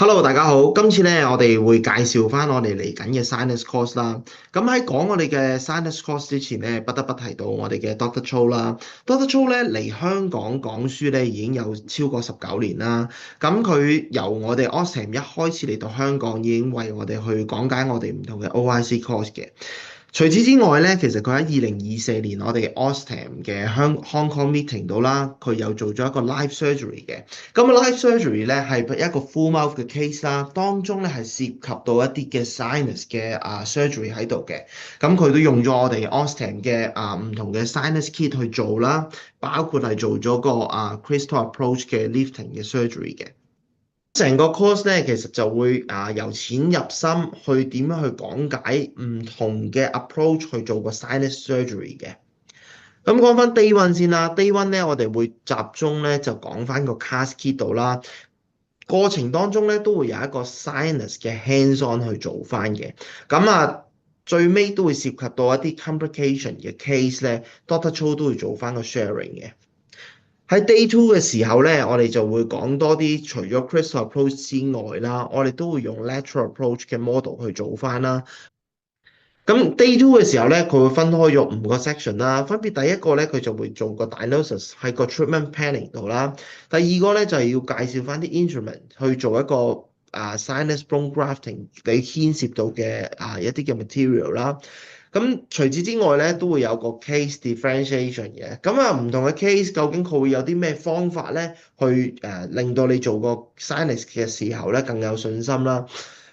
Hello，大家好。今次咧，我哋會介紹翻我哋嚟緊嘅 Sinus Course 啦。咁喺講我哋嘅 Sinus Course 之前咧，不得不提到我哋嘅 Doctor Cho 啦。Doctor Cho 咧嚟香港講書咧已經有超過19年啦。咁佢由我哋 Austin 一開始嚟到香港，已經為我哋去講解我哋唔同嘅 OIC course 嘅。除此之外咧，其實佢喺2024年我哋 Austin 嘅Hong Kong meeting 度啦，佢又做咗一個 live surgery 嘅。咁啊 live surgery 咧係一個 full mouth 嘅 case 啦，當中咧係涉及到一啲嘅 sinus 嘅surgery 喺度嘅。咁佢都用咗我哋 Austin 嘅唔同嘅 sinus kit 去做啦，包括係做咗個crystal approach 嘅 lifting 嘅 surgery 嘅。成個 course 咧，其實就會由淺入深去點樣去講解唔同嘅 approach 去做個 sinus surgery 嘅。咁講翻 day one 先啦，day one 咧我哋會集中咧就講翻個 cast kit 度啦。過程當中咧都會有一個 sinus 嘅 hands on 去做翻嘅。咁最尾都會涉及到一啲 complication 嘅 case 咧，Doctor Cho 都會做翻個 sharing 嘅。喺 day two 嘅時候咧，我哋就會講多啲，除咗 crystal approach 之外啦，我哋都會用 lateral approach 嘅 model 去做翻啦。咁 day two 嘅時候咧，佢會分開咗5個 section 啦，分別第一個咧，佢就會做個 diagnosis 喺個 treatment planning 度啦。第二個咧就係要介紹翻啲 instrument 去做一個sinus bone grafting 你牽涉到嘅一啲嘅 material 啦。咁除此之外咧，都會有個 case differentiation 嘅。咁唔同嘅 case 究竟佢會有啲咩方法咧，去令到你做個 sinus 嘅時候咧更有信心啦。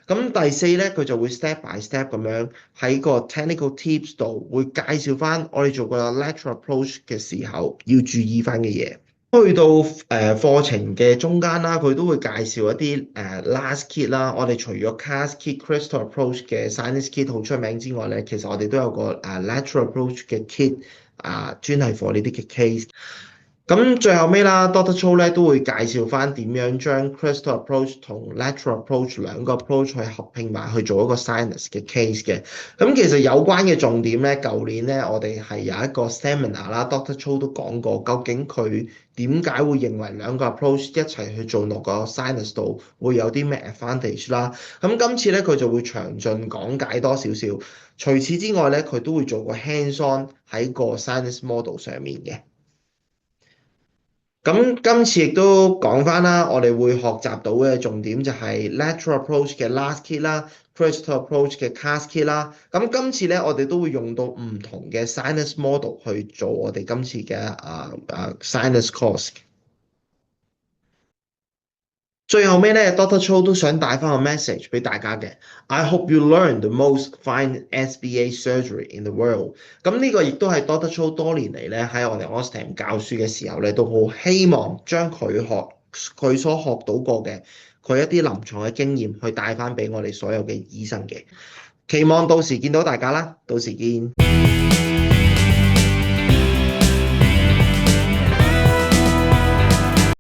咁第四咧，佢就會 step by step 咁樣喺個 technical tips 度會介紹翻我哋做個 lateral approach 嘅時候要注意翻嘅嘢。去到課程嘅中間啦，佢都會介紹一啲last kit 啦。我哋除咗 cast kit crystal approach 嘅 sinus kit 好出名之外咧，其實我哋都有個lateral approach 嘅 kit 專係 for 呢啲嘅 case。咁最後尾啦，Doctor Cho 咧都會介紹翻點樣將 crystal approach 同 lateral approach 兩個 approach 去合併埋去做一個 sinus 嘅 case 嘅。咁其實有關嘅重點咧，舊年咧我哋係有一個 seminar 啦，Doctor Cho 都講過，究竟佢點解會認為兩個 approach 一齊去做落個 sinus 度會有啲咩 advantage 啦。咁今次咧佢就會詳盡講解多少少。除此之外咧，佢都會做個 hands on 喺個 sinus model 上面嘅。咁今次亦都講翻啦，我哋會學習到嘅重點就係 lateral approach 嘅 last kit 啦，crystal approach 嘅 cast kit 啦。咁今次咧，我哋都會用到唔同嘅 sinus model 去做我哋今次嘅sinus course。最後尾咧，Doctor Cho 都想帶翻個 message 俾大家嘅。I hope you learn the most fine SBA surgery in the world。咁呢個亦都係 Doctor Cho 多年嚟咧喺我哋 Austin 教書嘅時候咧，都好希望將佢所學到過嘅佢一啲臨床嘅經驗去帶翻俾我哋所有嘅醫生嘅。期望到時見到大家啦，到時見。